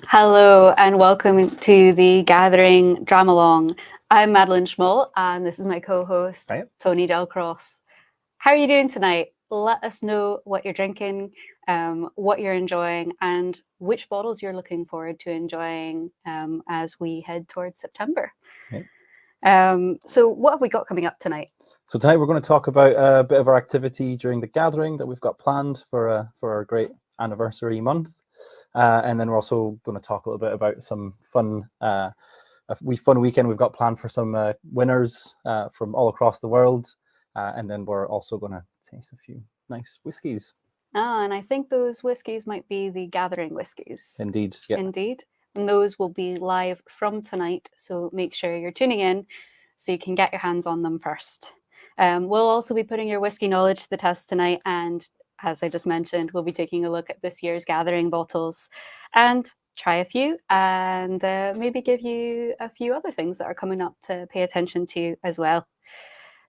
Hello and welcome to the Gathering Dram-along. I'm Madeline Schmoll and this is my co-host, Right. Tony Delcross. How are you doing tonight? Let us know what you're drinking, what you're enjoying, and which bottles you're looking forward to enjoying as we head towards September. Right. So what have we got coming up tonight? So tonight we're going to talk about a bit of our activity during the gathering that we've got planned for our great anniversary month, and then we're also going to talk a little bit about some fun weekend we've got planned for some winners from all across the world, and then we're also going to taste a few nice whiskies. And I think those whiskies might be the Gathering whiskies. Indeed, yeah. Indeed. And those will be live from tonight, so make sure you're tuning in so you can get your hands on them first. We'll also be putting your whiskey knowledge to the test tonight, and as I just mentioned, we'll be taking a look at this year's Gathering bottles and try a few and maybe give you a few other things that are coming up to pay attention to as well.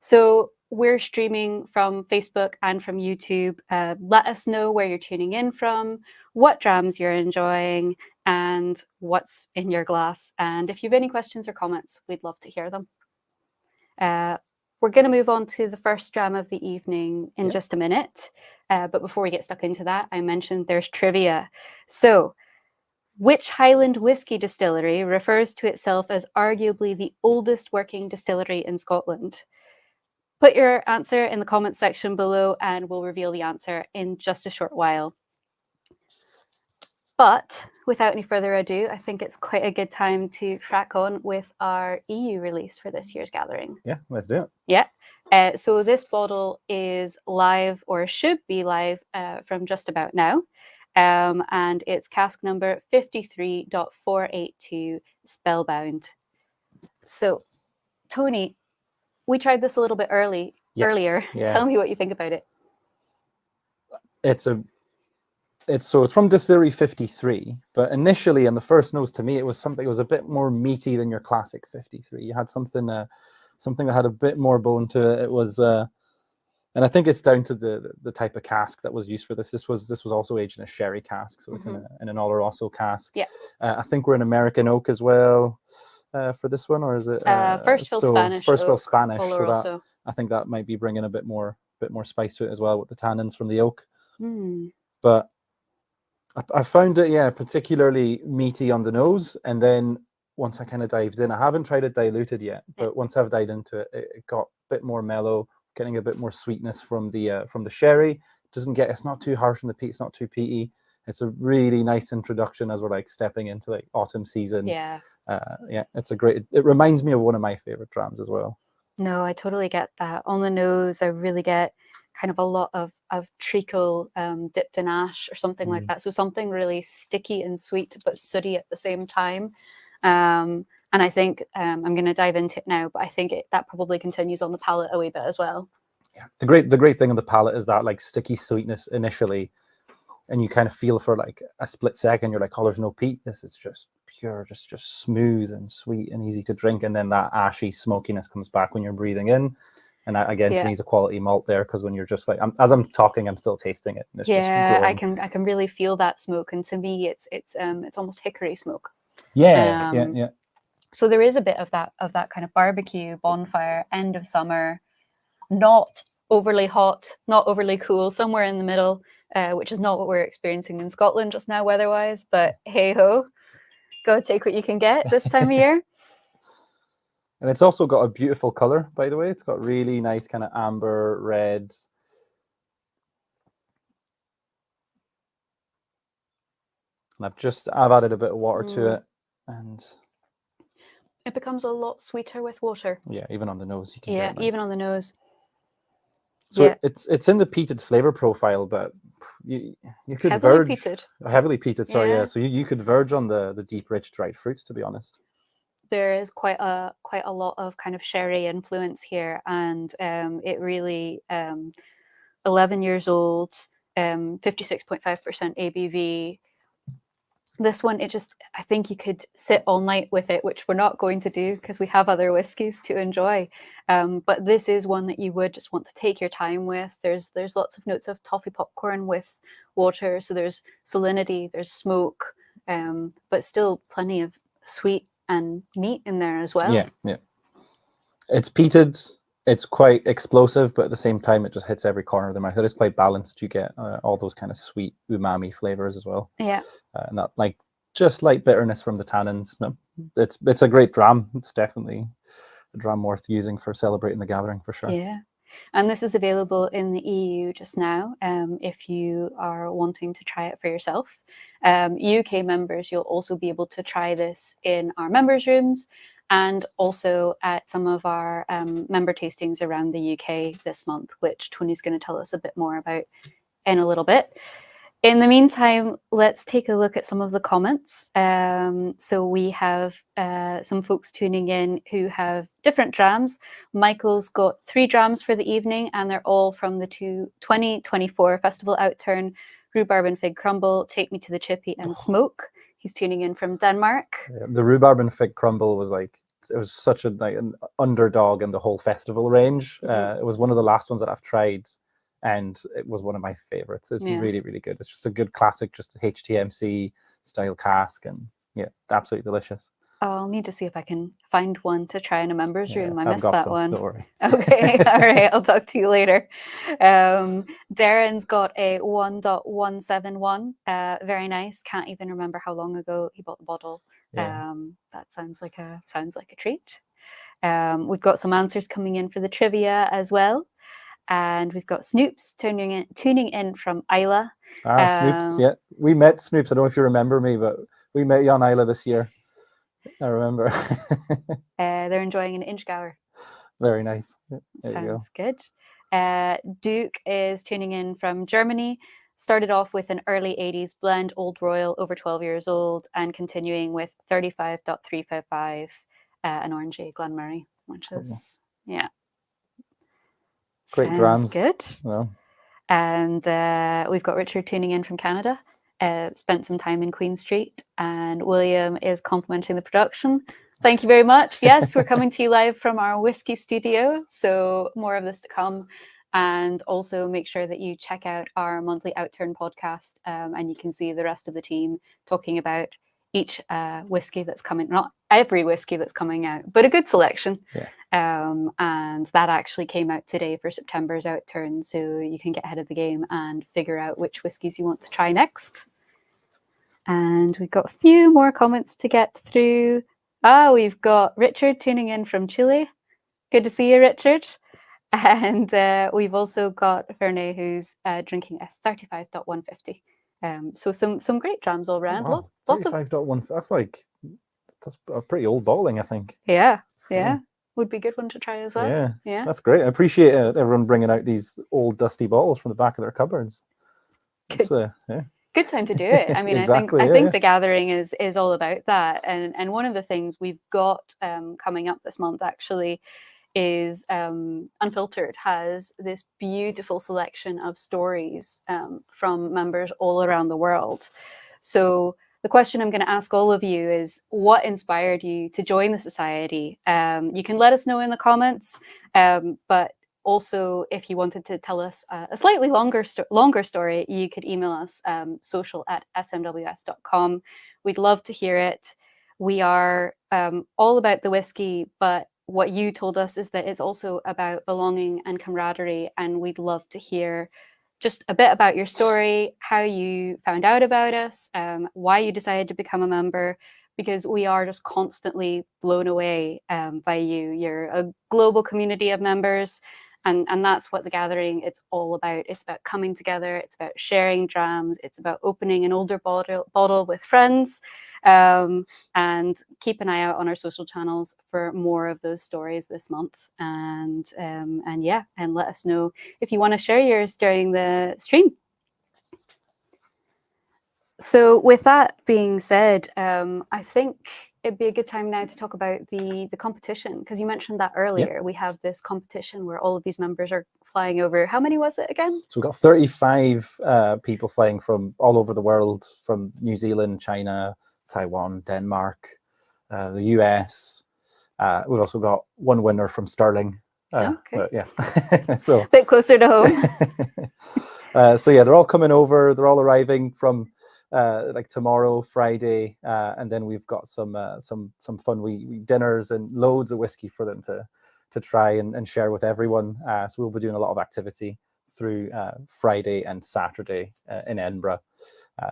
So we're streaming from Facebook and from YouTube. Let us know where you're tuning in from, what drams you're enjoying, and what's in your glass. And if you have any questions or comments, we'd love to hear them. We're going to move on to the first dram of the evening in just a minute. But before we get stuck into that, I mentioned there's trivia. So which Highland whiskey distillery refers to itself as arguably the oldest working distillery in Scotland? Put your answer in the comments section below and we'll reveal the answer in just a short while. But without any further ado, I think it's quite a good time to crack on with our EU release for this year's gathering. Yeah, let's do it. Yeah. So this bottle is live, or should be live, from just about now. And it's cask number 53.482 Spellbound. So, Tony, we tried this a little bit earlier. Yeah. Tell me what you think about it. It's from distillery 53, but initially in the first nose to me it was something that was a bit more meaty than your classic 53. You had something that had a bit more bone to it. It was and I think it's down to the type of cask that was used for this. This was also aged in a sherry cask, so it's in an Oloroso cask. Yeah. I think we're in American oak as well for this one, or is it First fill Spanish? First fill Spanish. Oloroso. So I think that might be bringing a bit more spice to it as well with the tannins from the oak. But I found it, particularly meaty on the nose, and then once I kind of dived in, I haven't tried it diluted yet, but once I've dived into it, it got a bit more mellow, getting a bit more sweetness from the sherry. It's not too harsh on the peat, it's not too peaty. It's a really nice introduction as we're like stepping into like autumn season. Yeah. It's a great. It reminds me of one of my favorite drams as well. No, I totally get that. On the nose, I really get kind of a lot of treacle dipped in ash or something like that. So something really sticky and sweet, but sooty at the same time. And I think I'm going to dive into it now, but I think that probably continues on the palate a wee bit as well. Yeah, the great thing on the palate is that like sticky sweetness initially, and you kind of feel for like a split second, you're like, oh, there's no peat. This is just pure, just smooth and sweet and easy to drink. And then that ashy smokiness comes back when you're breathing in. And that, again, to me, is a quality malt there, because when you're just like, as I'm talking, I'm still tasting it. And it's just growing. I can really feel that smoke, and to me, it's almost hickory smoke. Yeah. So there is a bit of that kind of barbecue, bonfire, end of summer, not overly hot, not overly cool, somewhere in the middle, which is not what we're experiencing in Scotland just now weather-wise. But hey ho, go take what you can get this time of year. And it's also got a beautiful color, by the way. It's got really nice kind of amber reds. And I've added a bit of water to it, and it becomes a lot sweeter with water. Yeah, even on the nose you can get it, like. Even on the nose. So it's in the peated flavor profile, but you could heavily peated. Sorry, yeah. So you could verge on the deep, rich dried fruits, to be honest. There is quite a lot of kind of sherry influence here, and it really 11 years old, 56.5% ABV. This one, I think you could sit all night with it, which we're not going to do because we have other whiskies to enjoy. But this is one that you would just want to take your time with. There's lots of notes of toffee popcorn with water. So there's salinity, there's smoke, but still plenty of sweet and meat in there as well. Yeah, yeah. It's peated. It's quite explosive, but at the same time, it just hits every corner of the mouth. It is quite balanced. You get all those kind of sweet umami flavors as well. Yeah. And that just light bitterness from the tannins. No, it's a great dram. It's definitely a dram worth using for celebrating the gathering for sure. Yeah. And this is available in the EU just now if you are wanting to try it for yourself. UK members, you'll also be able to try this in our members' rooms and also at some of our member tastings around the UK this month, which Tony's going to tell us a bit more about in a little bit. In the meantime, let's take a look at some of the comments. So we have some folks tuning in who have different drams. Michael's got 3 drams for the evening, and they're all from the 2024 Festival Outturn, Rhubarb and Fig Crumble, Take Me to the Chippy, and Smoke. He's tuning in from Denmark. Yeah, the Rhubarb and Fig Crumble was it was such an underdog in the whole festival range. It was one of the last ones that I've tried, and it was one of my favorites. It's really, really good. It's just a good classic, just a HTMC style cask, and yeah, absolutely delicious. Oh, I'll need to see if I can find one to try in a members room. I missed that one. Don't worry. Okay, all right. I'll talk to you later. Darren's got a 1.171. Very nice. Can't even remember how long ago he bought the bottle. Yeah. That sounds like a treat. We've got some answers coming in for the trivia as well, and we've got Snoops tuning in from Isla. Snoops. Yeah, we met Snoops. I don't know if you remember me, but we met you on Isla this year. I remember. They're enjoying an Inchgour. Very nice. Sounds good. Duke is tuning in from Germany. Started off with an early 80s blend, Old Royal, over 12 years old, and continuing with 35.355, an Orangey Glenmurray, which is, yeah. Great drams. Good. Well. And we've got Richard tuning in from Canada. Spent some time in Queen Street, and William is complimenting the production. Thank you very much. Yes, we're coming to you live from our whiskey studio, so more of this to come. And also make sure that you check out our monthly Outturn podcast, and you can see the rest of the team talking about each whiskey that's coming, not every whiskey that's coming out, but a good selection. Yeah. And that actually came out today for September's Outturn, so you can get ahead of the game and figure out which whiskies you want to try next. And we've got a few more comments to get through. We've got Richard tuning in from Chile. Good to see you, Richard. And we've also got Verne, who's drinking a 35.150. So some great drams all around. Wow, Lots of 35.1. That's a pretty old bottling, I think. Yeah. Would be a good one to try as well. Yeah. That's great. I appreciate everyone bringing out these old dusty bottles from the back of their cupboards. It's good time to do it. I mean, exactly, I think the gathering is all about that. And one of the things we've got coming up this month actually is Unfiltered has this beautiful selection of stories from members all around the world. So the question I'm going to ask all of you is, what inspired you to join the society? You can let us know in the comments, but also if you wanted to tell us a slightly longer story, you could email us social@smws.com. We'd love to hear it. We are all about the whiskey, but what you told us is that it's also about belonging and camaraderie, and we'd love to hear just a bit about your story, how you found out about us, why you decided to become a member, because we are just constantly blown away by you. You're a global community of members, and that's what the gathering, it's all about. It's about coming together, it's about sharing drams, it's about opening an older bottle with friends. And keep an eye out on our social channels for more of those stories this month. And let us know if you want to share yours during the stream. So with that being said, I think it'd be a good time now to talk about the competition, because you mentioned that earlier. Yep. We have this competition where all of these members are flying over. How many was it again? So we've got 35 people flying from all over the world, from New Zealand, China, Taiwan, Denmark, the US. We've also got one winner from Stirling. Okay. Yeah. So a bit closer to home. So yeah, they're all coming over. They're all arriving from like tomorrow, Friday, and then we've got some fun dinners and loads of whiskey for them to try and share with everyone. So we'll be doing a lot of activity through Friday and Saturday in Edinburgh.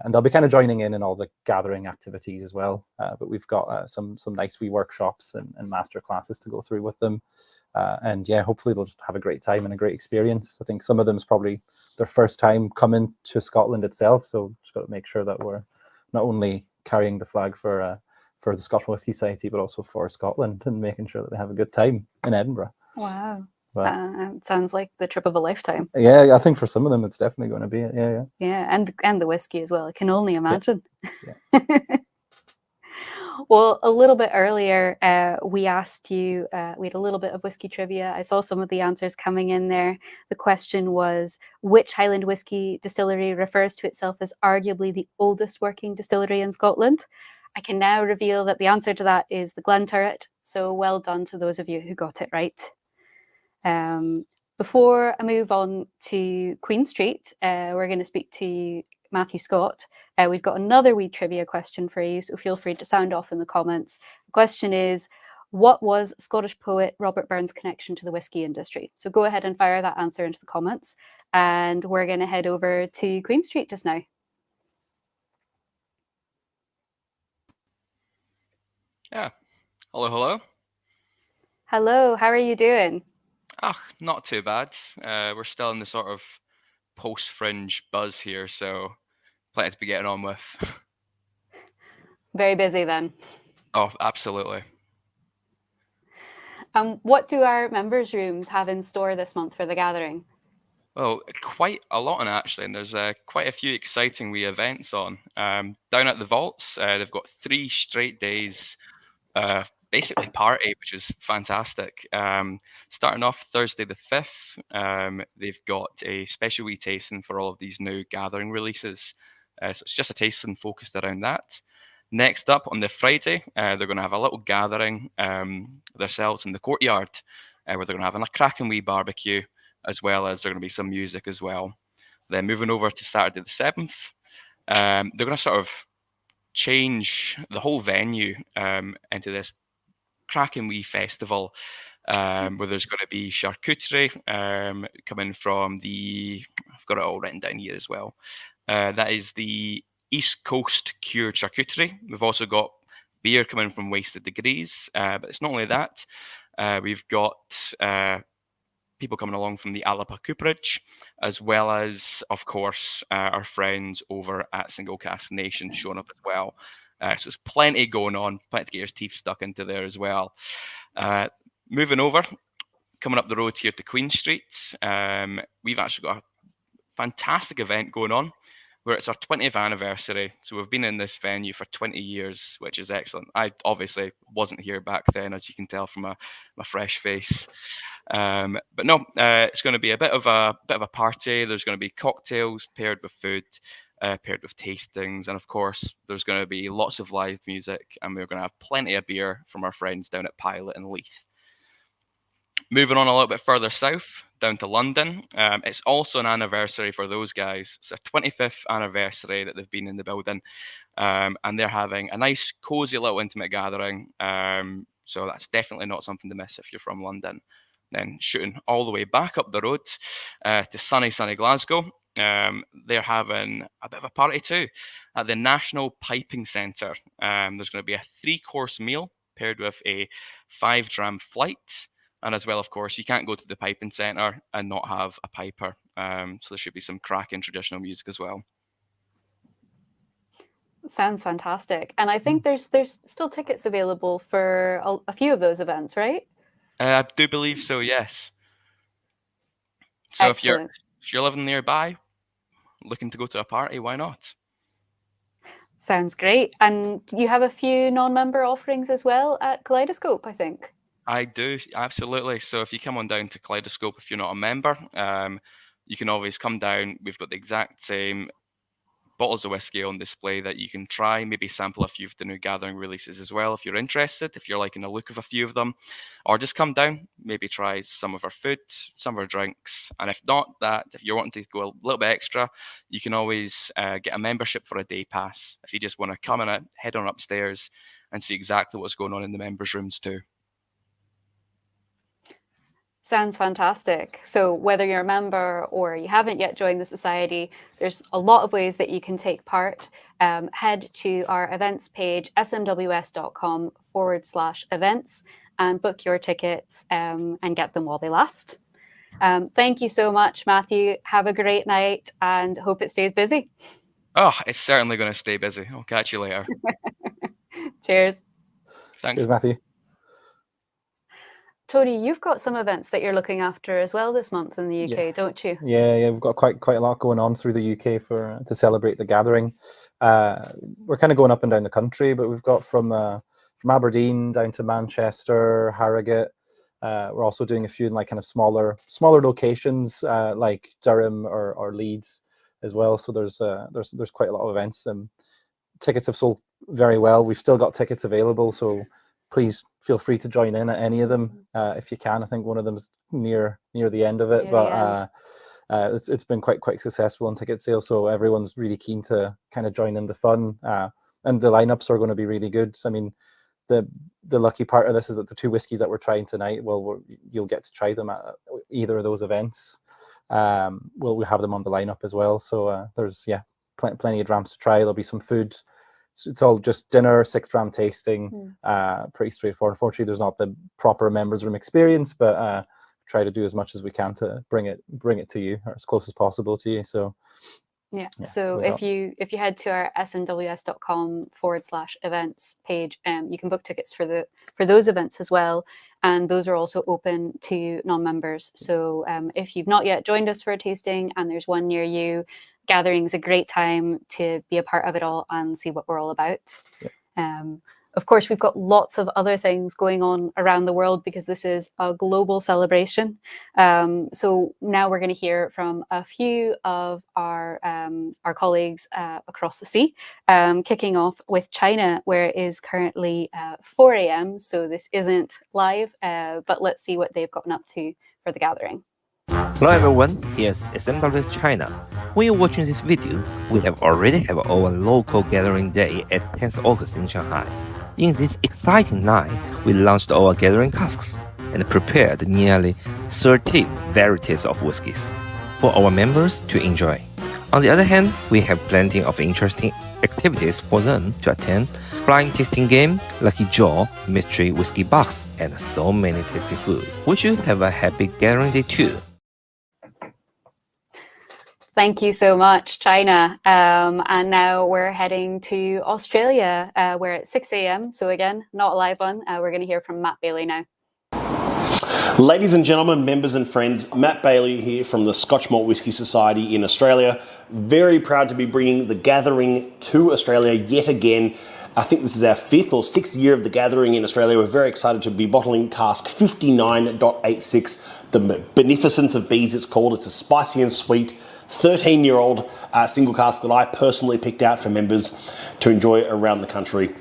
And they'll be kind of joining in all the gathering activities as well. But we've got some nice wee workshops and master classes to go through with them. And yeah, hopefully they'll just have a great time and a great experience. I think some of them's probably their first time coming to Scotland itself. So just got to make sure that we're not only carrying the flag for the Scottish Whisky Society, but also for Scotland, and making sure that they have a good time in Edinburgh. Wow. It sounds like the trip of a lifetime. Yeah, I think for some of them it's definitely going to be it. Yeah. Yeah, and the whiskey as well. I can only imagine. Yeah. Well, a little bit earlier, we asked you, we had a little bit of whiskey trivia. I saw some of the answers coming in there. The question was, which Highland whiskey distillery refers to itself as arguably the oldest working distillery in Scotland? I can now reveal that the answer to that is the Glenturret. So well done to those of you who got it right. Before I move on to Queen Street, we're going to speak to Matthew Scott. We've got another wee trivia question for you, so feel free to sound off in the comments. The question is, what was Scottish poet Robert Burns' connection to the whiskey industry? So go ahead and fire that answer into the comments, and we're going to head over to Queen Street just now. Yeah. Hello. Hello, how are you doing? Not too bad. We're still in the sort of post-fringe buzz here, so plenty to be getting on with. Very busy then. Oh, absolutely. What do our members' rooms have in store this month for the gathering? Well, quite a lot on actually, and there's quite a few exciting wee events on. Down at the Vaults, they've got 3 straight days basically party, which is fantastic. Starting off Thursday the 5th, they've got a special wee tasting for all of these new gathering releases. So it's just a tasting focused around that. Next up on the Friday, they're going to have a little gathering themselves in the courtyard, where they're going to have a cracking wee barbecue, as well as there's going to be some music as well. Then moving over to Saturday the 7th, they're going to sort of change the whole venue into this cracking wee festival where there's going to be charcuterie coming from I've got it all written down here as well. That is the East Coast Cured Charcuterie. We've also got beer coming from Wasted Degrees, but it's not only that. We've got people coming along from the Alapa Cooperage, as well as, of course, our friends over at Single Cask Nation showing up as well. So there's plenty going on, plenty to get your teeth stuck into there as well. Moving over, coming up the road here to Queen Street, we've actually got a fantastic event going on where it's our 20th anniversary. So we've been in this venue for 20 years, which is excellent. I obviously wasn't here back then, as you can tell from my fresh face. But no, it's going to be a bit of a party. There's going to be cocktails paired with food, paired with tastings, and of course, there's going to be lots of live music, and we're going to have plenty of beer from our friends down at Pilot and Leith. Moving on a little bit further south, down to London, it's also an anniversary for those guys. It's their 25th anniversary that they've been in the building, and they're having a nice, cozy little intimate gathering. So that's definitely not something to miss if you're from London. Then shooting all the way back up the road to sunny Glasgow, they're having a bit of a party too at the National Piping Centre. There's going to be a 3-course meal paired with a 5-dram flight. And as well, of course, you can't go to the piping centre and not have a piper. So there should be some cracking traditional music as well. Sounds fantastic. And I think there's still tickets available for a few of those events, right? I do believe so, yes. So Excellent. if you're living nearby, looking to go to a party, why not? Sounds great. And you have a few non-member offerings as well at Kaleidoscope, I think. I do, absolutely. So if you come on down to Kaleidoscope, if you're not a member, you can always come down. We've got the exact same bottles of whiskey on display that you can try, maybe sample a few of the new Gathering releases as well if you're interested, if you're liking the look of a few of them, or just come down, maybe try some of our food, some of our drinks, and if not that, if you're wanting to go a little bit extra, you can always get a membership for a day pass if you just want to come in, head on upstairs and see exactly what's going on in the members' rooms too. Sounds fantastic. So whether you're a member or you haven't yet joined the society, there's a lot of ways that you can take part. Head to our events page, smws.com/events, and book your tickets and get them while they last. Thank you so much, Matthew. Have a great night and hope it stays busy. Oh, it's certainly going to stay busy. I'll catch you later. Cheers. Thanks. Cheers, Matthew. Tony, you've got some events that you're looking after as well this month in the UK, don't you? Yeah, we've got quite a lot going on through the UK to celebrate the Gathering. We're kind of going up and down the country, but we've got from Aberdeen down to Manchester, Harrogate. We're also doing a few in like kind of smaller locations like Durham or Leeds as well. So there's quite a lot of events. Tickets have sold very well. We've still got tickets available, so please feel free to join in at any of them if you can. I think one of them's near the end of it, but it's been quite successful in ticket sales, so everyone's really keen to kind of join in the fun, and the lineups are going to be really good. I mean, the lucky part of this is that the two whiskies that we're trying tonight, you'll get to try them at either of those events. We'll have them on the lineup as well, so there's plenty of drams to try. There'll be some food. So it's all just dinner, 6 dram tasting, pretty straightforward. Unfortunately, there's not the proper members room experience, but try to do as much as we can to bring it to you, or as close as possible to you. So so if you head to our smws.com/events page, you can book tickets for those events as well, and those are also open to non-members. So if you've not yet joined us for a tasting and there's one near you, Gathering's a great time to be a part of it all and see what we're all about. Of course, we've got lots of other things going on around the world because this is a global celebration. So now we're going to hear from a few of our colleagues across the sea, kicking off with China, where it is currently 4 a.m. So this isn't live, but let's see what they've gotten up to for the Gathering. Hello everyone, here's SMWS China. When you're watching this video, we have already have our local Gathering Day at 10th August in Shanghai. In this exciting night, we launched our Gathering casks and prepared nearly 30 varieties of whiskies for our members to enjoy. On the other hand, we have plenty of interesting activities for them to attend: blind tasting game, lucky draw, mystery whiskey box, and so many tasty food. We should have a happy Gathering Day too. Thank you so much, China. And now we're heading to Australia, where it's 6 a.m. So again, not a live one. We're going to hear from Matt Bailey now. Ladies and gentlemen, members and friends, Matt Bailey here from the Scotch Malt Whisky Society in Australia. Very proud to be bringing the Gathering to Australia yet again. I think this is our 5th or 6th year of the Gathering in Australia. We're very excited to be bottling cask 59.86, the Beneficence of Bees it's called. It's a spicy and sweet 13-year-old single cask that I personally picked out for members to enjoy around the country.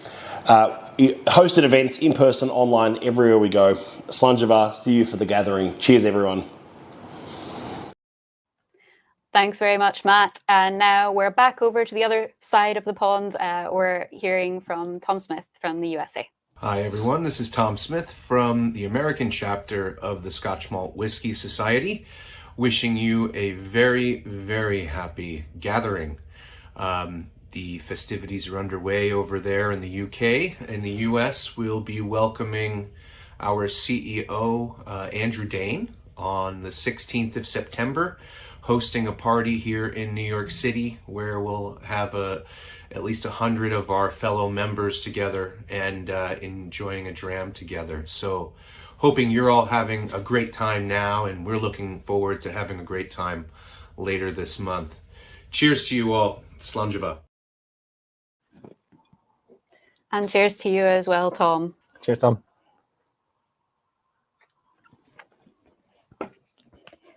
Hosted events in person, online, everywhere we go. Slunjava, see you for the Gathering. Cheers, everyone. Thanks very much, Matt. And now we're back over to the other side of the pond. We're hearing from Tom Smith from the USA. Hi, everyone. This is Tom Smith from the American chapter of the Scotch Malt Whisky Society, wishing you a very, very happy Gathering. The festivities are underway over there in the UK. In the US, we'll be welcoming our CEO, Andrew Dane, on the 16th of September, hosting a party here in New York City where we'll have at least 100 of our fellow members together and enjoying a dram together. So hoping you're all having a great time now, and we're looking forward to having a great time later this month. Cheers to you all. Slunjava. And cheers to you as well, Tom. Cheers, Tom.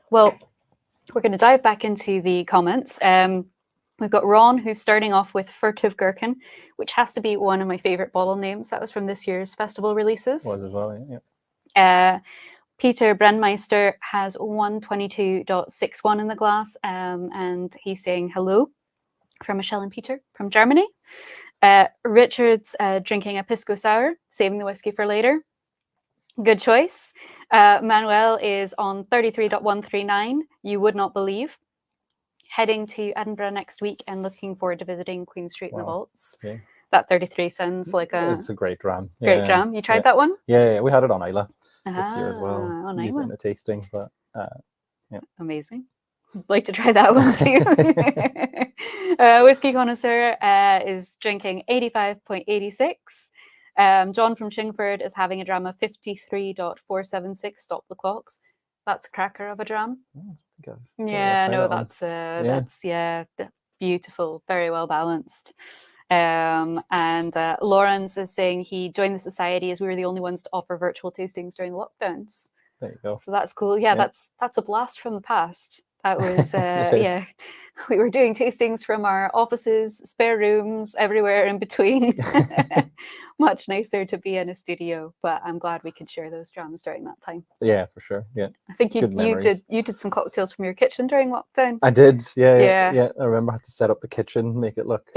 Well, we're going to dive back into the comments. We've got Ron, who's starting off with Furtive Gherkin, which has to be one of my favorite bottle names. That was from this year's festival releases. Was as well, yeah. Peter Brennmeister has 122.61 in the glass, and he's saying hello from Michelle and Peter from Germany. Richard's drinking a Pisco Sour, saving the whiskey for later. Good choice. Manuel is on 33.139. You would not believe. Heading to Edinburgh next week and looking forward to visiting Queen Street in the Vaults. Okay. That 33 sounds like it's a great dram. Great dram. You tried that one? Yeah, we had it on Isla this year as well. On Used it in Isla. a tasting, but yeah. Amazing. I'd like to try that one too. Whiskey Connoisseur is drinking 85.86. John from Chingford is having a dram of 53.476. Stop the clocks. That's a cracker of a dram. Yeah, no, that's beautiful, very well balanced. And Lawrence is saying he joined the society as we were the only ones to offer virtual tastings during the lockdowns. There you go. So that's cool. Yeah, that's a blast from the past. That was yeah. We were doing tastings from our offices, spare rooms, everywhere in between. Much nicer to be in a studio, but I'm glad we could share those drams during that time. Yeah, for sure. Yeah. I think you did some cocktails from your kitchen during lockdown. I did. Yeah. I remember I had to set up the kitchen, make it look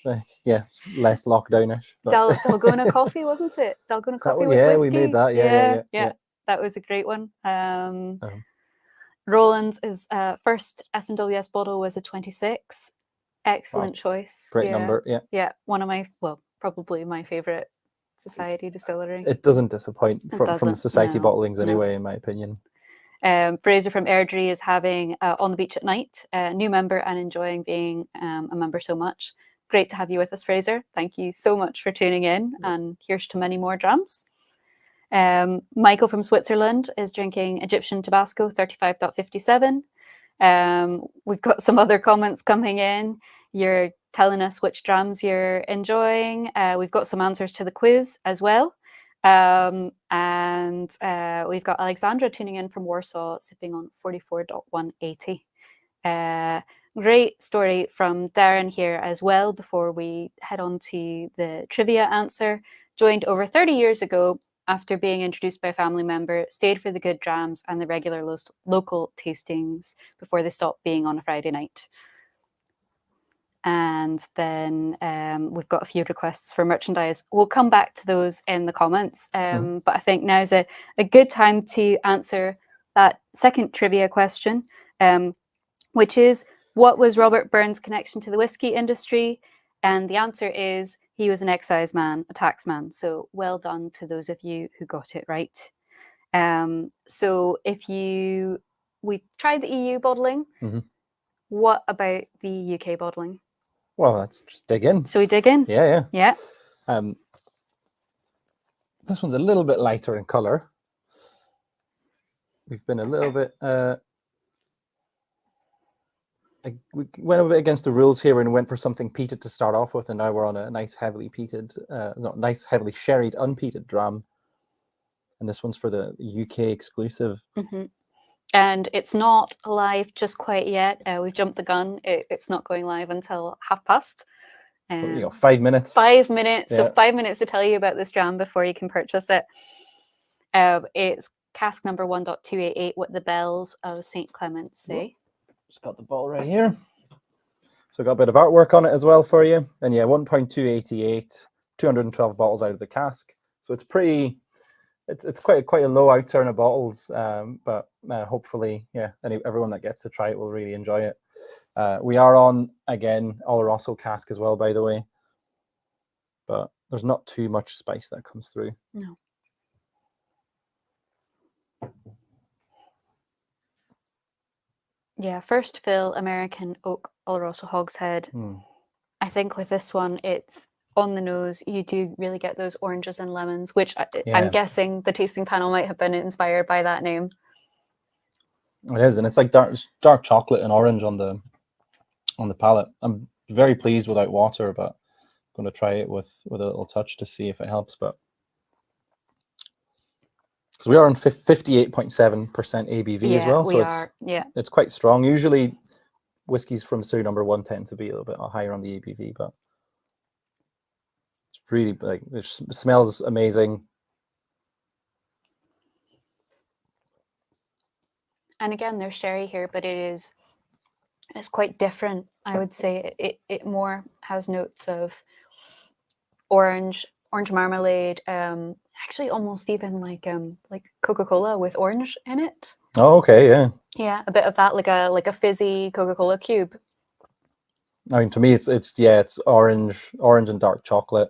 less lockdownish. Dalgona coffee, wasn't it? Dalgona coffee with whiskey. We made that. Yeah. That was a great one. Roland's first S&WS bottle was a 26. Excellent choice. Great number. Yeah, one of my, probably my favorite society distillery. It doesn't disappoint from the society bottlings anyway, in my opinion. Fraser from Airdrie is having On the Beach at Night, new member and enjoying being a member so much. Great to have you with us, Fraser. Thank you so much for tuning in, and here's to many more drams. Michael from Switzerland is drinking Egyptian Tabasco 35.57. We've got some other comments coming in. You're telling us which drams you're enjoying. We've got some answers to the quiz as well. And we've got Alexandra tuning in from Warsaw, sipping on 44.180. Great story from Darren here as well before we head on to the trivia answer. Joined over 30 years ago after being introduced by a family member, stayed for the good drams and the regular local tastings before they stopped being on a Friday night. And then we've got a few requests for merchandise. We'll come back to those in the comments. But I think now's a good time to answer that second trivia question, which is, what was Robert Burns' connection to the whiskey industry? And the answer is, he was an excise man, a taxman. So well done to those of you who got it right. So we tried the EU bottling. What about the UK bottling? Well, let's just dig in. Shall we dig in? Yeah. This one's a little bit lighter in color. We've been a little bit we went a bit against the rules here and went for something peated to start off with, and now we're on a nice heavily peated, heavily sherried unpeated dram. And this one's for the UK exclusive. And it's not live just quite yet. We've jumped the gun. It's not going live until past. You got 5 minutes. 5 minutes. Yeah. So 5 minutes to tell you about this dram before you can purchase it. It's cask number 1.288 with the bells of St. Clement's Day. Just got the bottle right here. So got a bit of artwork on it as well for you. And yeah, 1.288, 212 bottles out of the cask. So it's pretty, it's quite a low outturn of bottles. But hopefully, everyone that gets to try it will really enjoy it. We are on, again, Oloroso cask as well, by the way. But there's not too much spice that comes through. No. Yeah, first fill American oak Oloroso hogshead. I think with this one, it's on the nose. You do really get those oranges and lemons, which I'm guessing the tasting panel might have been inspired by that name. It is, and it's like dark chocolate and orange on the palate. I'm very pleased without water, but I'm going to try it with a little touch to see if it helps. But because we are on 58.7% ABV as well, so it's quite strong. Usually whiskies from Distillery Number 1 tend to be a little bit higher on the ABV, but it's really like it smells amazing. And again, there's sherry here, but it's quite different. I would say it more has notes of orange marmalade, actually almost even like Coca-Cola with orange in it. Oh, okay, yeah. Yeah, a bit of that, like a fizzy Coca-Cola cube. I mean, to me, it's orange and dark chocolate,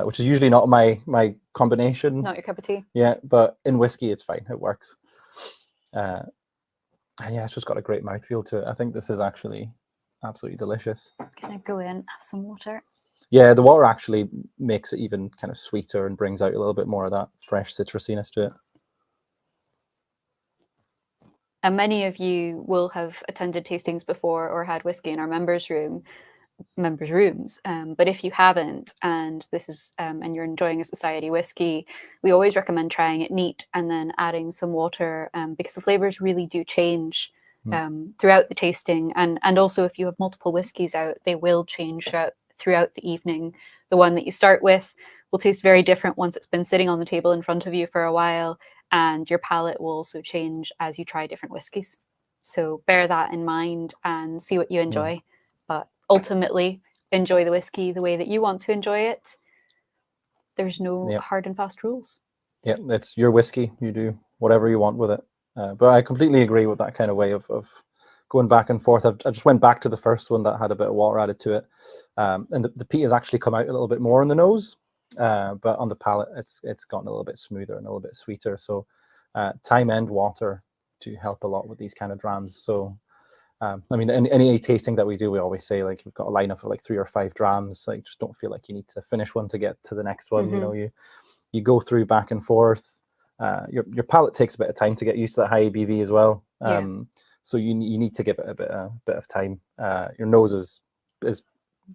which is usually not my combination. Not your cup of tea. Yeah, but in whiskey, it's fine. It works. And yeah, it's just got a great mouthfeel to it. I think this is actually absolutely delicious. Gonna go in, have some water. Yeah, the water actually makes it even kind of sweeter and brings out a little bit more of that fresh citrusiness to it. And many of you will have attended tastings before or had whiskey in our members' rooms. But if you haven't, and this is and you're enjoying a society whiskey, we always recommend trying it neat and then adding some water, because the flavors really do change throughout the tasting. And also, if you have multiple whiskeys out, they will change throughout the evening. The one that you start with will taste very different once it's been sitting on the table in front of you for a while, and your palate will also change as you try different whiskeys. So bear that in mind and see what you enjoy. But ultimately, enjoy the whiskey the way that you want to enjoy it. There's no hard and fast rules. Yeah, it's your whiskey. You do whatever you want with it. But I completely agree with that kind of way of going back and forth. I just went back to the first one that had a bit of water added to it. And the peat has actually come out a little bit more in the nose. But on the palate, it's gotten a little bit smoother and a little bit sweeter. So time and water do help a lot with these kind of drams. So I mean, any tasting that we do, we always say, like, you've got a lineup of like 3 or 5 drams. Like, just don't feel like you need to finish one to get to the next one. You know, you go through back and forth. Your palate takes a bit of time to get used to that high ABV as well. So you need to give it a bit of time. Your nose is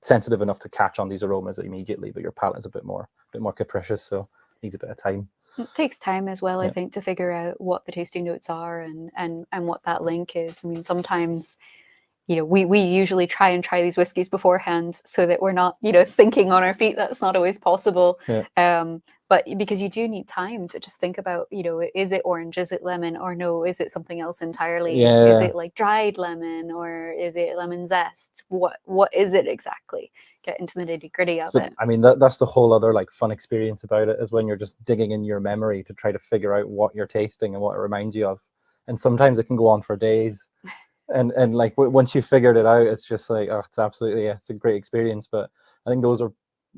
sensitive enough to catch on these aromas immediately, but your palate is a bit more capricious, so needs a bit of time. It takes time as well, I think, to figure out what the tasting notes are and what that link is. I mean, sometimes, you know, we usually try these whiskeys beforehand so that we're not, you know, thinking on our feet. That's not always possible. But because you do need time to just think about, you know, is it orange, is it lemon, or no, is it something else entirely? Is it like dried lemon, or is it lemon zest? What is it exactly? Get into the nitty gritty of it. I mean, that's the whole other like fun experience about it, is when you're just digging in your memory to try to figure out what you're tasting and what it reminds you of. And sometimes it can go on for days. And like once you figured it out, it's just like, oh, it's absolutely, it's a great experience. But I think those are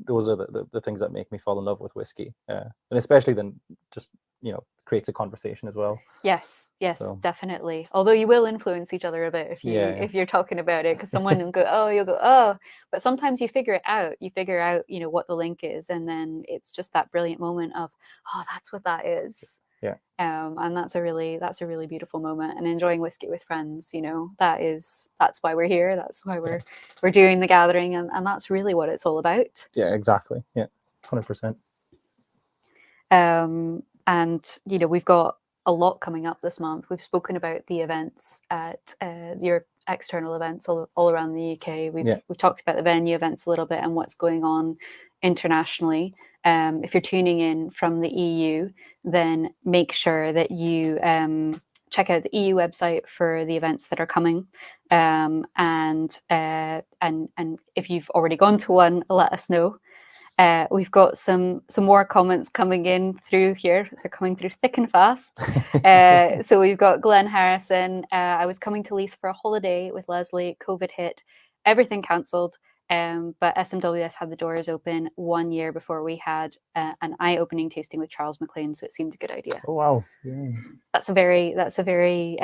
the things that make me fall in love with whiskey, and especially then just, you know, creates a conversation as well. Yes, so. Definitely. Although you will influence each other a bit if you're talking about it, because someone will go, oh, you'll go, oh. But sometimes you figure it out. You figure out, you know, what the link is, and then it's just that brilliant moment of, oh, that's what that is. And that's a really beautiful moment. And enjoying whiskey with friends, you know, that's why we're here. That's why we're doing the gathering, and that's really what it's all about. Yeah, exactly. Yeah, 100%. And you know, we've got a lot coming up this month. We've spoken about the events at your external events all around the UK. We've talked about the venue events a little bit and what's going on internationally. If you're tuning in from the EU, then make sure that you check out the EU website for the events that are coming. And if you've already gone to one, let us know. We've got some more comments coming in through here. They're coming through thick and fast. So we've got Glenn Harrison. I was coming to Leith for a holiday with Leslie. COVID hit, everything cancelled. But SMWS had the doors open 1 year before we had an eye-opening tasting with Charles MacLean, so it seemed a good idea. Oh wow! Yeah. That's a very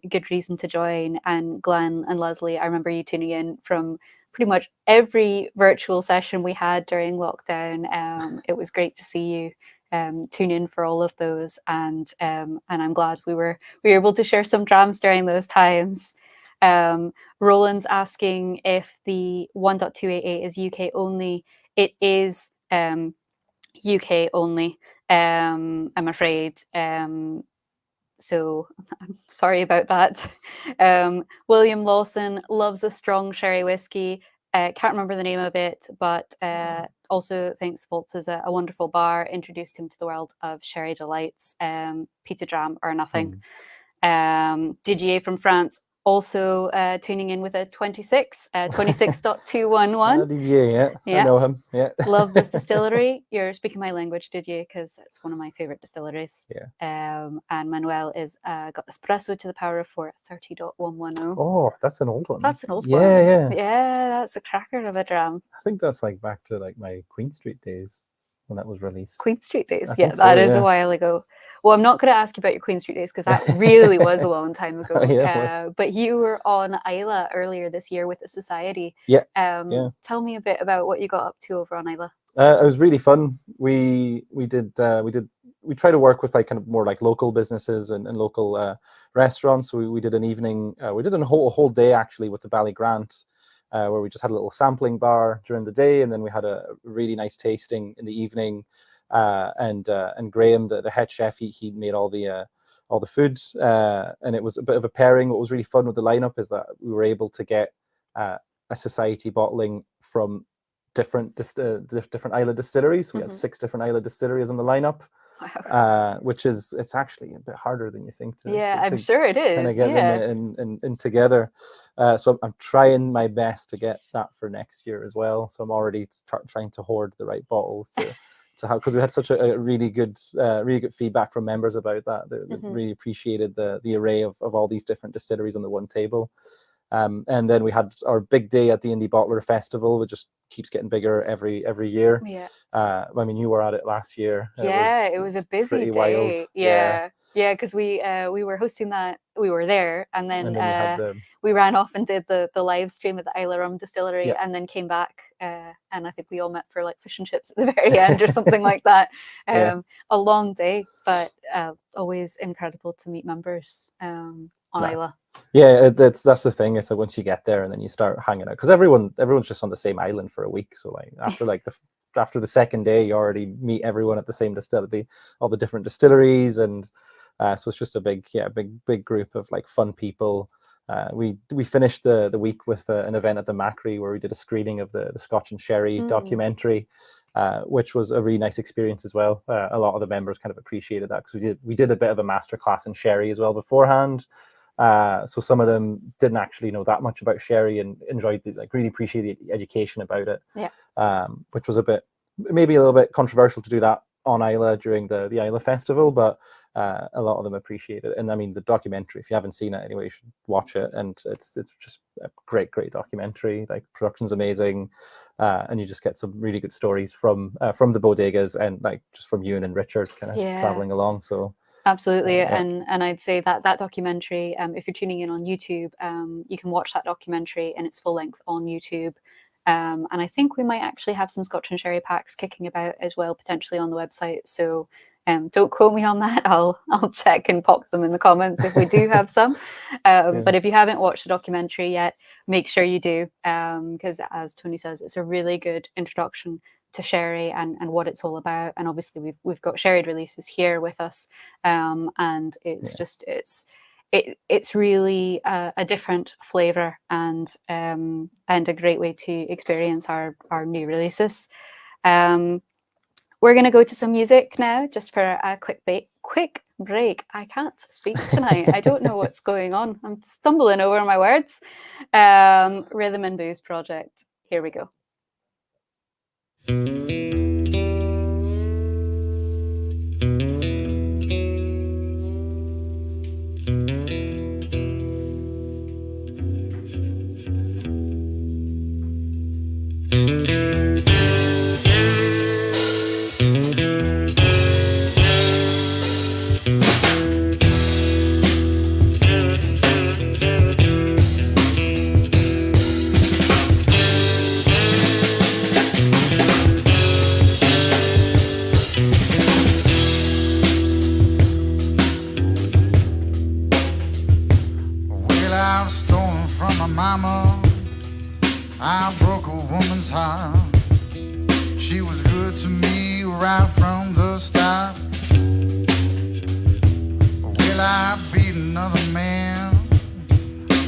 good reason to join. And Glenn and Leslie, I remember you tuning in from pretty much every virtual session we had during lockdown. It was great to see you tune in for all of those, and I'm glad we were able to share some drams during those times. Roland's asking if the 1.288 is UK only. It is UK only, I'm afraid. So I'm sorry about that. William Lawson loves a strong sherry whiskey. Can't remember the name of it, but also thinks the Vaults is a wonderful bar. Introduced him to the world of sherry delights. Peter Dram or nothing. Didier from France also tuning in with a 26.211. Didier, yeah, I know him. Yeah, love this distillery. You're speaking my language, Didier, because it's one of my favorite distilleries. Yeah. And Manuel is got espresso to the power of 4 at 30.110. Oh, that's an old one. That's an old one. Yeah. That's a cracker of a dram. I think that's like back to like my Queen Street days when that was released. Queen Street days, that is a while ago. Well, I'm not going to ask you about your Queen Street days because that really was a long time ago. But you were on Isla earlier this year with the society. Yeah. Tell me a bit about what you got up to over on Isla. It was really fun. We try to work with like kind of more like local businesses and local restaurants. We did an evening. We did a whole day actually with the Ballygrant, where we just had a little sampling bar during the day, and then we had a really nice tasting in the evening. And Graham, the head chef, he made all the food, and it was a bit of a pairing. What was really fun with the lineup is that we were able to get a society bottling from different Isla distilleries. We had 6 different Isla distilleries on the lineup, which it's actually a bit harder than you think. I'm sure it is. Kind of get them in together. So I'm trying my best to get that for next year as well. So I'm already trying to hoard the right bottles to have, because we had such a really good feedback from members about that. They really appreciated the array of all these different distilleries on the one table. And then we had our big day at the Indie Bottler Festival, which just keeps getting bigger every year. I mean, you were at it last year. It was a busy day. Wild. Because we were hosting that. We were there, and then, we ran off and did the live stream at the Isla Rum Distillery, and then came back. And I think we all met for like fish and chips at the very end or something like that. A long day, but always incredible to meet members on Isla. Yeah, that's the thing. Is that once you get there and then you start hanging out, because everyone's just on the same island for a week. So like after the second day, you already meet everyone at the same distillery, all the different distilleries, and so it's just a big group of like fun people. We finished the week with an event at the Macri where we did a screening of the Scotch and Sherry documentary, which was a really nice experience as well. A lot of the members kind of appreciated that because we did a bit of a masterclass in sherry as well beforehand. So some of them didn't actually know that much about sherry and enjoyed really appreciated the education about it. Which was maybe a little bit controversial to do that on Isla during the Isla Festival, but a lot of them appreciate it. And I mean, the documentary, if you haven't seen it anyway, you should watch it. And it's just a great documentary. Like, production's amazing, and you just get some really good stories from the bodegas and like just from Ewan and Richard kind of traveling along. So absolutely. And I'd say that documentary, if you're tuning in on YouTube, you can watch that documentary in its full length on YouTube. And I think we might actually have some Scotch and Sherry packs kicking about as well, potentially on the website. So don't quote me on that. I'll check and pop them in the comments if we do have some. But if you haven't watched the documentary yet, make sure you do, because as Tony says, it's a really good introduction to sherry and what it's all about. And obviously we've got sherry releases here with us, and it's it's really a different flavor and a great way to experience our new releases. We're going to go to some music now, just for a quick break. I can't speak tonight. I don't know what's going on. I'm stumbling over my words. Rhythm and Booze Project. Here we go. I broke a woman's heart. She was good to me right from the start. Well, I beat another man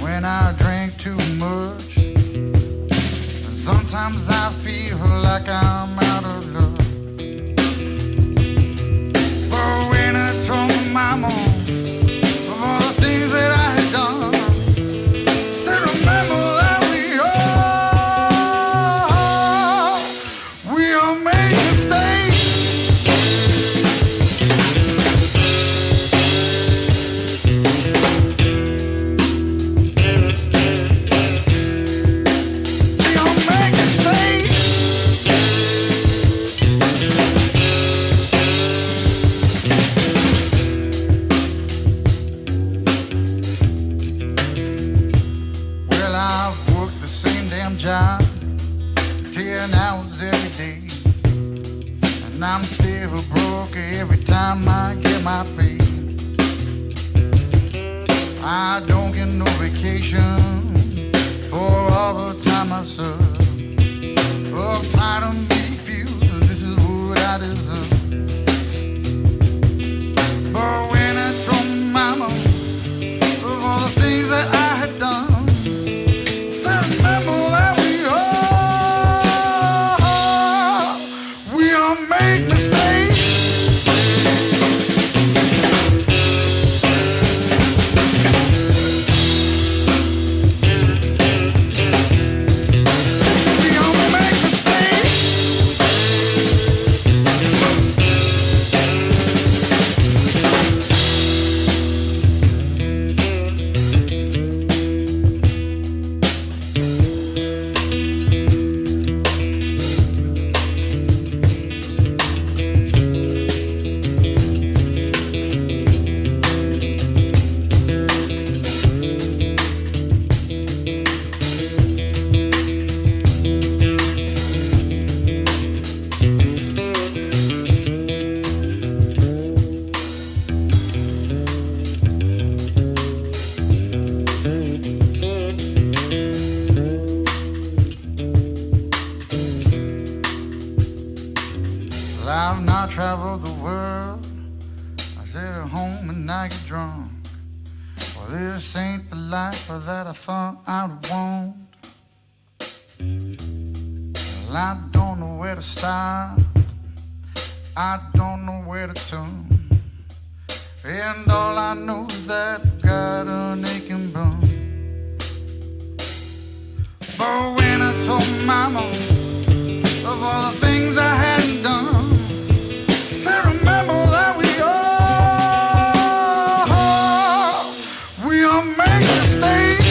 when I drink too much. And sometimes I feel like I'm out of luck. But when I told my mama of all the things that I had done, said remember that we all make mistakes. We all make mistakes. Well, I've worked the same damn job 10 hours every day, and I'm still broke every time I get my pay. I don't get no vacation for all the time I serve. Uptight on me feels this is what I deserve. But when I told mama of all the things that I had done, said remember that we all make mistakes. We all make mistakes. Well, I've not traveled the world. I sit at home and I get drunk. Well, this ain't the life that I thought I'd want. Well, I don't know where to start. I don't know where to turn. And all I know is that I've got an aching bum. But when I told mama of all the things I hadn't done, said remember that we all make mistakes.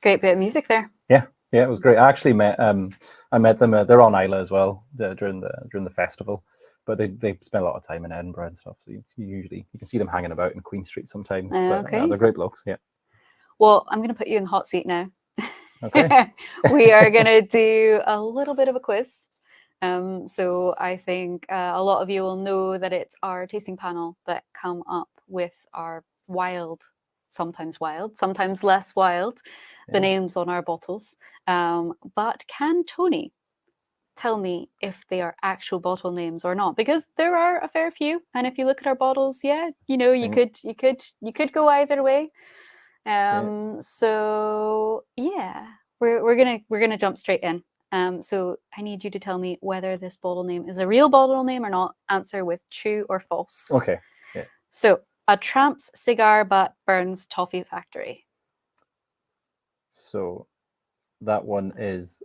Great bit of music there. Yeah, it was great. I actually met them. They're on Isla as well during the festival, but they spend a lot of time in Edinburgh and stuff. So you can see them hanging about in Queen Street sometimes. But, Okay. they're great blokes. Yeah. Well, I'm going to put you in the hot seat now. Okay. We are going to do a little bit of a quiz. So I think a lot of you will know that it's our tasting panel that come up with our sometimes less wild, the names on our bottles. But can Tony tell me if they are actual bottle names or not? Because there are a fair few, and if you look at our bottles, you could go either way. So yeah, we're gonna jump straight in. So I need you to tell me whether this bottle name is a real bottle name or not. Answer with true or false. Okay. Yeah. So a Tramp's Cigar Butt Burns Toffee Factory. So that one is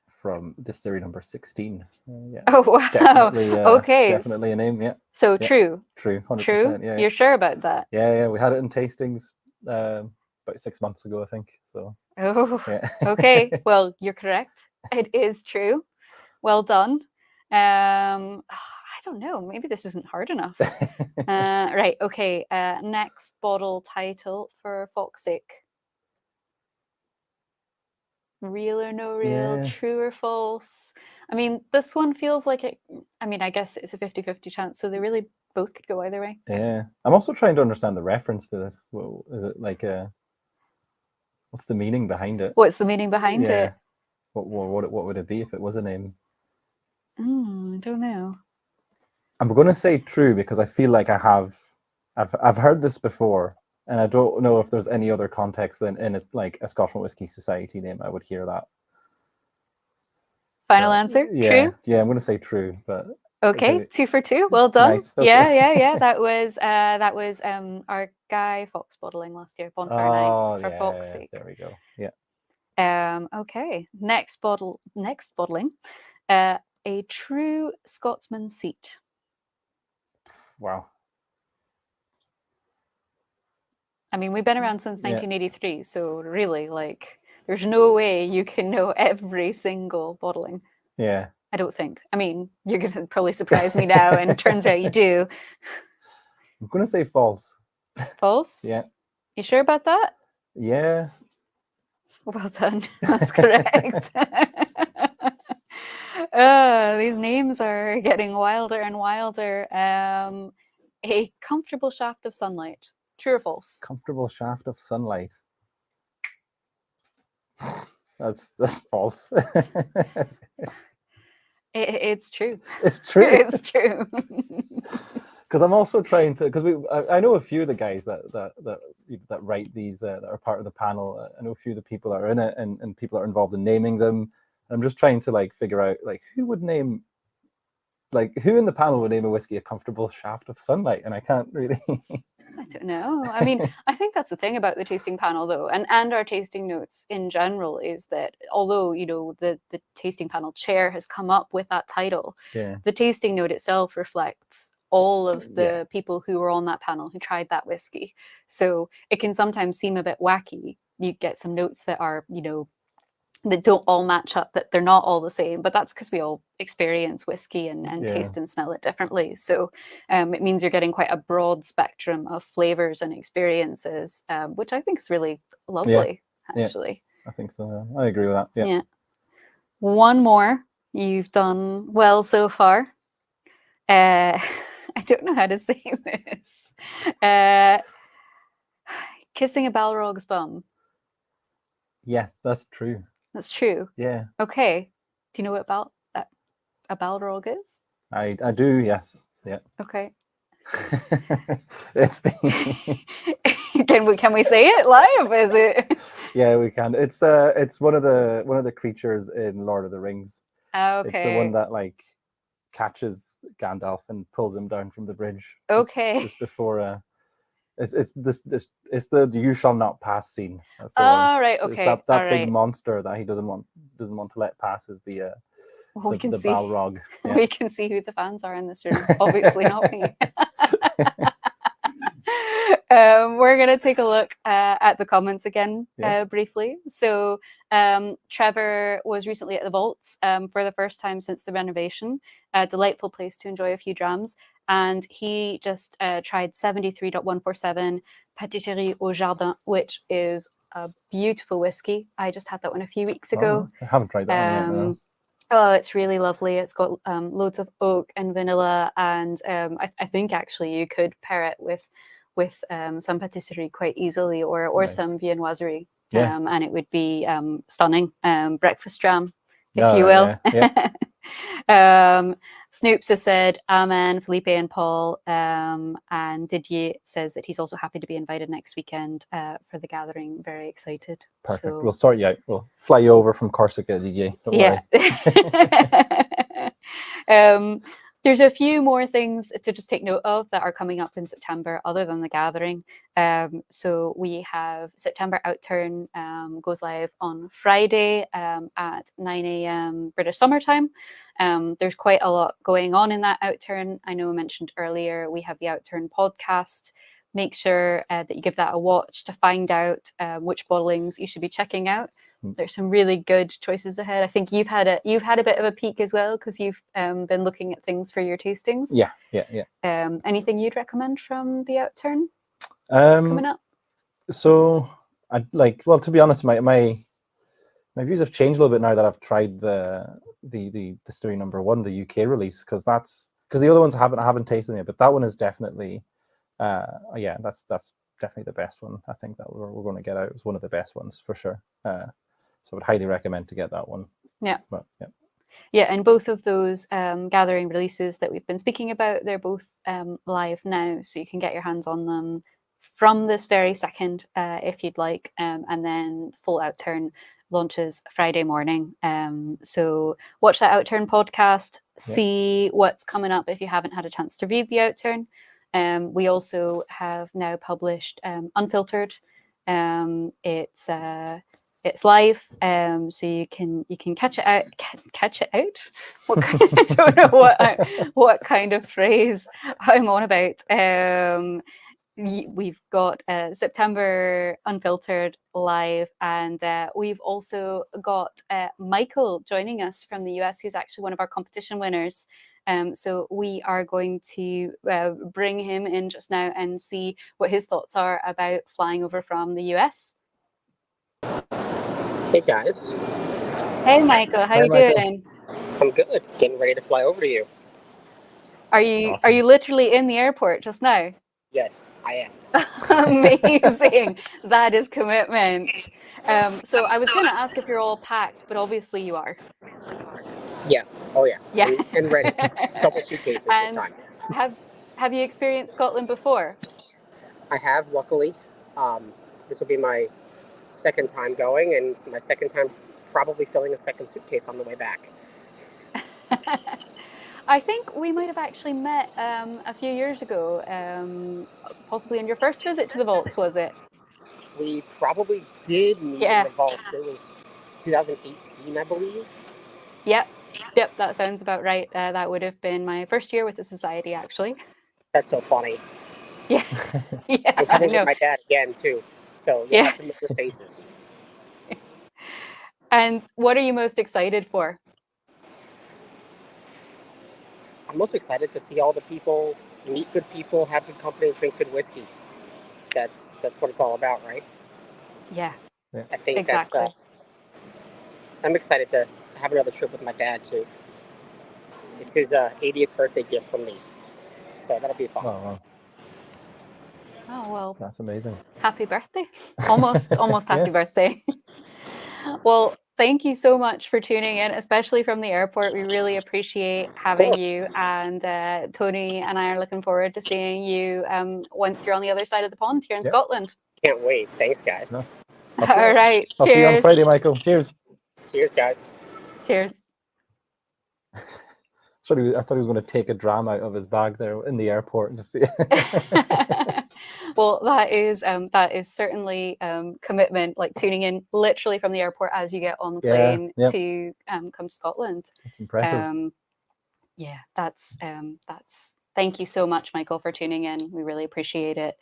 from distillery number 16. Yeah. Oh wow! Definitely, Okay. Definitely a name. Yeah. So Yeah. true. True. 100%. True. Yeah. You're sure about that? Yeah. We had it in tastings about 6 months ago, I think. So. Oh. Yeah. Okay. Well, you're correct. It is true. Well done. I don't know. Maybe this isn't hard enough. Right. Okay. Next bottle title for Fox's sake. real or no real, Yeah. true or false. I mean, this one feels like it. I mean, I guess it's a 50-50 chance, so they really both could go either way. Yeah. I'm also trying to understand the reference to this. Well, is it like what's the meaning behind it? What's the meaning behind Yeah. it? What would it be if it was a name? I don't know. I'm going to say true because I feel like I've heard this before, and I don't know if there's any other context than in it, like a Scotch Malt Whisky Society name. I would hear that. Final answer? Yeah, True? yeah, I'm going to say true, but Okay, okay. 2 for 2. Well done. Nice, okay. Yeah. That was our Guy Fawkes bottling last year, Bonfire Night for Fawkes' sake. There we go. Yeah. Okay. Next bottling. A true Scotsman seat. Wow. I mean, we've been around since Yeah. 1983, so really, like, there's no way you can know every single bottling. Yeah. I don't think. I mean, you're going to probably surprise me now, and it turns out you do. I'm going to say false. False? Yeah. You sure about that? Yeah. Well done. That's correct. These names are getting wilder and wilder. A comfortable shaft of sunlight. True or false? Comfortable shaft of sunlight. That's false. It's true. It's true. It's true. Because I'm also trying to, because I know a few of the guys that write these that are part of the panel. I know a few of the people that are in it, and people that are involved in naming them. I'm just trying to like figure out like who in the panel would name a whiskey a comfortable shaft of sunlight, and I can't really. I don't know. I mean, I think that's the thing about the tasting panel, though, and our tasting notes in general, is that although, you know, the tasting panel chair has come up with that title, Yeah. the tasting note itself reflects all of the people who were on that panel who tried that whiskey. So it can sometimes seem a bit wacky. You get some notes that are, you know, that don't all match up, that they're not all the same, but that's because we all experience whiskey and taste and smell it differently. So it means you're getting quite a broad spectrum of flavors and experiences, which I think is really lovely, actually. I think so. I agree with that. Yeah. One more. You've done well so far. I don't know how to say this. Kissing a Balrog's bum. Yes, that's true. That's true. Yeah. Okay. Do you know what a Balrog is? I do. Yes. Yeah. Okay. It's the. Can we say it live? Is it? Yeah, we can. It's one of the creatures in Lord of the Rings. Okay. It's the one that like catches Gandalf and pulls him down from the bridge. Okay. Just before it's the you shall not pass scene. That's the All one. right. It's Okay. that All big right. monster that he doesn't want to let pass is the Well, we can see. Balrog. Yeah. We can see who the fans are in this room. Obviously not me. We're going to take a look at the comments again briefly. So Trevor was recently at the Vaults for the first time since the renovation. A delightful place to enjoy a few drams. And he just tried 73.147 Pâtisserie au Jardin, which is a beautiful whiskey. I just had that one a few weeks ago. I haven't tried that one yet, no. Oh, it's really lovely. It's got loads of oak and vanilla, and I think actually you could pair it with some patisserie quite easily, or Nice. some viennoiserie, Yeah. and it would be stunning. Breakfast dram, if you will. Yeah. Snoops has said amen, Felipe and Paul, and Didier says that he's also happy to be invited next weekend for the gathering. Very excited. Perfect. So, We'll sort you out. We'll fly you over from Corsica, DJ. Don't worry. There's a few more things to just take note of that are coming up in September other than the gathering. So we have September Outturn goes live on Friday at 9 a.m. British Summer Time. There's quite a lot going on in that Outturn. I know I mentioned earlier we have the Outturn podcast. Make sure that you give that a watch to find out which bottlings you should be checking out. There's some really good choices ahead. I think you've had a bit of a peek as well because you've been looking at things for your tastings. Yeah. Anything you'd recommend from the Outturn that's coming up? So I'd to be honest, my my views have changed a little bit now that I've tried the distillery number 1, the UK release, because the other ones I haven't tasted yet, but that one is definitely that's definitely the best one. I think that we're going to get out. It's one of the best ones for sure. So I would highly recommend to get that one. Yeah. But, yeah. Yeah, and both of those gathering releases that we've been speaking about, they're both live now, so you can get your hands on them from this very second if you'd like, and then full outturn launches Friday morning. So watch that outturn podcast, see what's coming up if you haven't had a chance to read the outturn. We also have now published Unfiltered. It's live, so you can catch it out. Catch it out. I don't know what kind of phrase I'm on about. We've got September Unfiltered live, and we've also got Michael joining us from the US, who's actually one of our competition winners. So we are going to bring him in just now and see what his thoughts are about flying over from the US. Hey guys. Hey Michael, how you doing? I'm good. Getting ready to fly over to you. Are you literally in the airport just now? Yes, I am. Amazing. That is commitment. So I was going to ask if you're all packed, but obviously you are. Yeah. Oh yeah. Yeah. And ready. A couple suitcases this time. Have you experienced Scotland before? I have, luckily. This will be my second time going, and my second time probably filling a second suitcase on the way back. I think we might have actually met a few years ago, possibly on your first visit to the vaults, was it? We probably did meet in the vaults. It was 2018, I believe. Yep, that sounds about right. That would have been my first year with the society, actually. That's so funny. Yeah, yeah. I'm coming with my dad again too, so you'll have to make your faces. And what are you most excited for? I'm most excited to see all the people, meet good people, have good company, drink good whiskey. That's what it's all about, right? Yeah. I think exactly. I'm excited to have another trip with my dad too. It's his 80th birthday gift from me, so that'll be fun. Oh well, that's amazing. Happy birthday. Almost happy birthday. Well, thank you so much for tuning in, especially from the airport. We really appreciate having you, and Tony and I are looking forward to seeing you once you're on the other side of the pond here in Scotland. Can't wait. Thanks, guys. No. All right. I'll cheers. see you on Friday, Michael. Cheers. Cheers, guys. Cheers. Sorry, I thought he was going to take a dram out of his bag there in the airport. Just Well, that is certainly commitment, like tuning in literally from the airport as you get on the plane to come to Scotland. That's impressive. Yeah, that's thank you so much, Michael, for tuning in. We really appreciate it.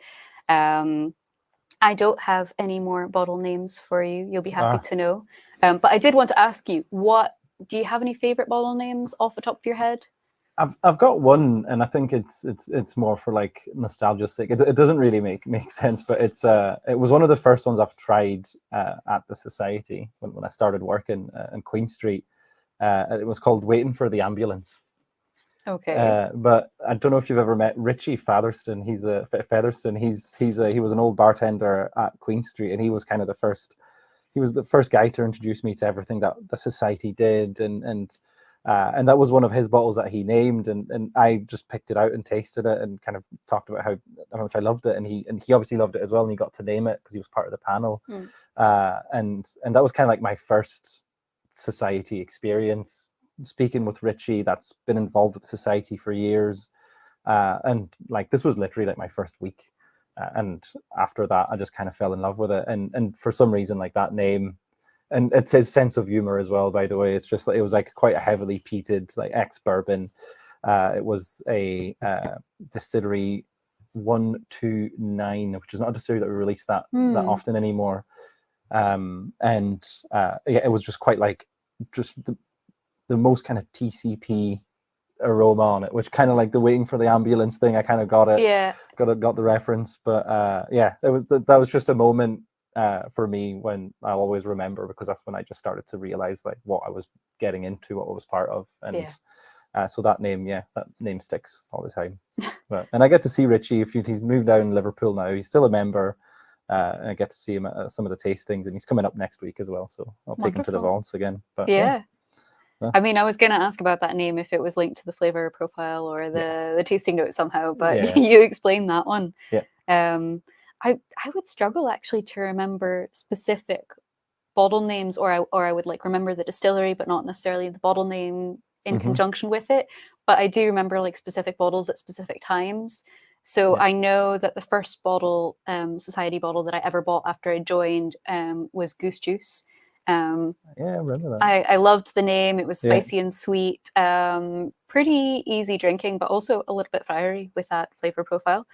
I don't have any more bottle names for you. You'll be happy to know. But I did want to ask you, do you have any favorite bottle names off the top of your head? I've got one, and I think it's more for like nostalgia's sake. It doesn't really make sense, but it was one of the first ones I've tried at the society when I started working in Queen Street. It was called Waiting for the Ambulance. Okay. But I don't know if you've ever met Richie Featherston. He was an old bartender at Queen Street, and he was kind of the first. He was the first guy to introduce me to everything that the society did, and that was one of his bottles that he named, and I just picked it out and tasted it and kind of talked about how much I loved it, and he obviously loved it as well, and he got to name it because he was part of the panel, and that was kind of like my first society experience. Speaking with Richie, that's been involved with society for years, and like this was literally like my first week, and after that I just kind of fell in love with it, and for some reason like that name. And it's his sense of humor as well, by the way. It's just like it was like quite a heavily peated, like ex-bourbon. It was a distillery 129, which is not a distillery that we release that often anymore. It was just quite like just the most kind of TCP aroma on it, which kind of like the waiting for the ambulance thing. I kind of got it. Yeah. Got the reference, but that was just a moment. for me, when I'll always remember, because that's when I just started to realize like what I was getting into, what I was part of, and so that name sticks all the time. And I get to see Richie. He's moved down in Liverpool now, he's still a member. And I get to see him at some of the tastings, and he's coming up next week as well. So I'll take him to the vaults again. But yeah. I mean, I was going to ask about that name if it was linked to the flavor profile or the tasting note somehow, but you explained that one. Yeah. I would struggle actually to remember specific bottle names, or I would like remember the distillery, but not necessarily the bottle name in conjunction with it. But I do remember like specific bottles at specific times. So I know that the first bottle, society bottle that I ever bought after I joined was Goose Juice. I remember that. I loved the name. It was spicy and sweet, pretty easy drinking, but also a little bit fiery with that flavor profile.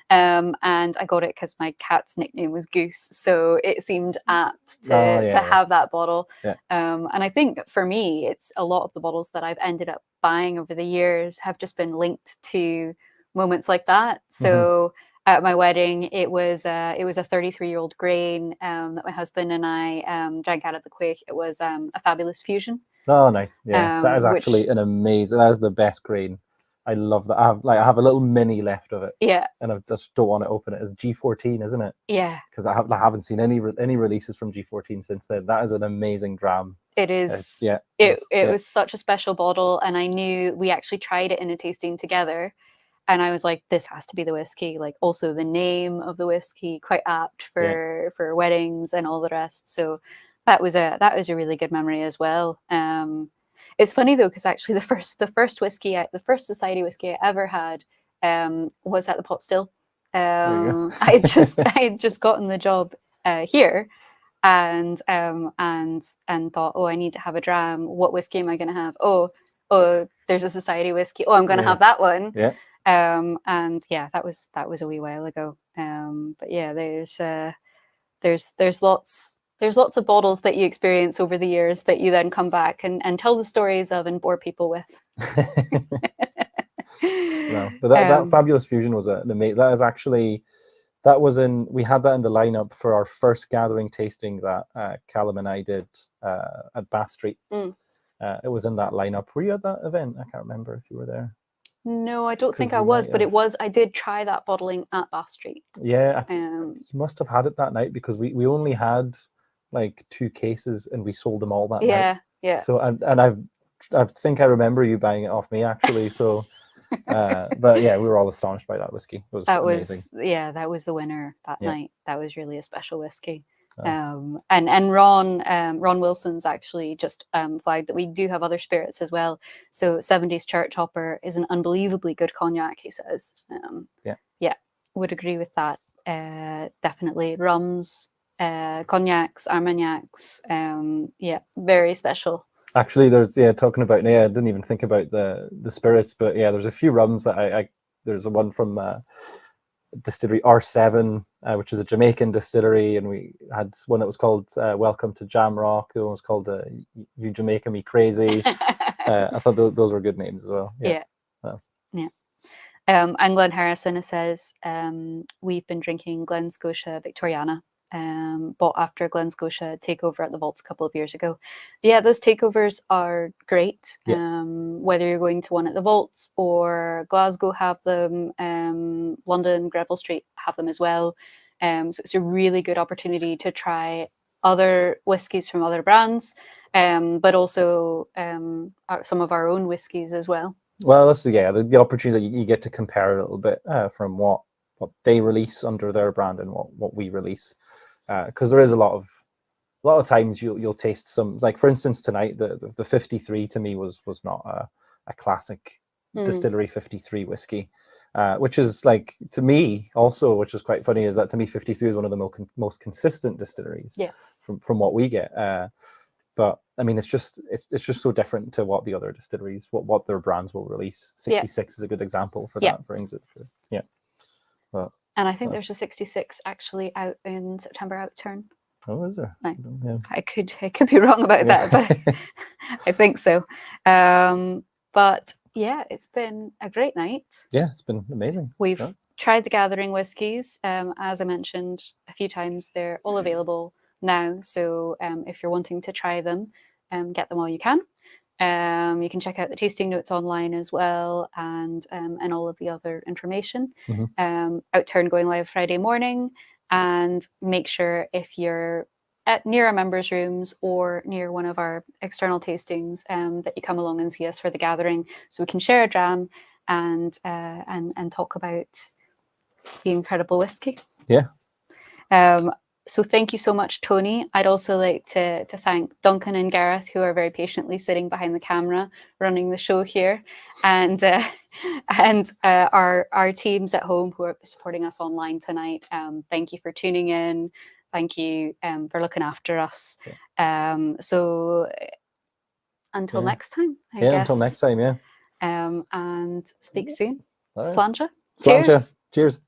And I got it because my cat's nickname was Goose, so it seemed apt to have that bottle. And I think for me, it's a lot of the bottles that I've ended up buying over the years have just been linked to moments like that. So at my wedding, it was a 33-year-old grain that my husband and I drank out of the quake. It was a Fabulous Fusion. Oh, nice. Yeah, that is actually an amazing. That is the best grain. I love that. I have a little mini left of it. Yeah. And I just don't want to open it. It's G14, isn't it? Yeah. Because I haven't seen any releases from G14 since then. That is an amazing dram. It is. It was such a special bottle, and I knew we actually tried it in a tasting together. And I was like, this has to be the whiskey. Like, also the name of the whiskey, quite apt for weddings and all the rest. So that was a really good memory as well. It's funny though, because actually the first society whiskey I ever had was at the Pot Still. I had just gotten the job here, and thought, oh, I need to have a dram. What whiskey am I going to have? Oh, there's a society whiskey. Oh, I'm going to have that one. Yeah. And that was a wee while ago. But yeah, there's lots of bottles that you experience over the years that you then come back and tell the stories of and bore people with. No, but that Fabulous Fusion was an amazing. We had that in the lineup for our first gathering tasting that Callum and I did at Bath Street. It was in that lineup. Were you at that event? I can't remember if you were there. No, I don't think I was, but I did try that bottling at Bath Street. Yeah, you must have had it that night, because we only had like 2 cases and we sold them all that night. Yeah. So I think I remember you buying it off me actually. So, but yeah, we were all astonished by that whiskey. It was amazing. That was the winner that night. That was really a special whiskey. And Ron Wilson's actually just flagged that we do have other spirits as well. So 70s Church Hopper is an unbelievably good cognac, he says. Would agree with that. Definitely rums, cognacs, armagnacs. Very special. Actually, there's talking about I didn't even think about the spirits, but there's a few rums that there's one from distillery R7, which is a Jamaican distillery, and we had one that was called Welcome to Jamrock. The one was called You Jamaica Me Crazy. I thought those were good names as well. And Glenn Harrison says we've been drinking Glen Scotia Victoriana, bought after Glen Scotia takeover at the vaults a couple of years ago. Those takeovers are great. Whether you're going to one at the vaults or Glasgow have them, London, Greville Street have them as well. So it's a really good opportunity to try other whiskies from other brands, but also some of our own whiskies as well. Well, that's the opportunity you get to compare a little bit from what they release under their brand and what we release, because there is a lot of times you'll taste some, like for instance tonight the 53 to me was not a classic distillery 53 whiskey, which is like, to me also, which is quite funny, is that to me 53 is one of the most consistent distilleries from what we get. But I mean, it's just so different to what the other distilleries, what their brands will release. 66 is a good example for that. Brings it through. But, and I think there's a 66 actually out in September outturn. Oh, is there? I could be wrong about that, but I think so. But yeah, it's been a great night. Yeah, it's been amazing. We've tried the Gathering whiskies. As I mentioned a few times, they're all available now. So if you're wanting to try them, get them while you can. You can check out the tasting notes online as well, and all of the other information. Outturn going live Friday morning, and make sure if you're near our members' rooms or near one of our external tastings, that you come along and see us for the Gathering, so we can share a dram and talk about the incredible whiskey. Yeah. So thank you so much, Tony. I'd also like to thank Duncan and Gareth, who are very patiently sitting behind the camera, running the show here, and our teams at home who are supporting us online tonight. Thank you for tuning in. Thank you for looking after us. So until next time, I guess. Until next time, and speak soon. All right. Slàinte. Slàinte. Cheers. Cheers.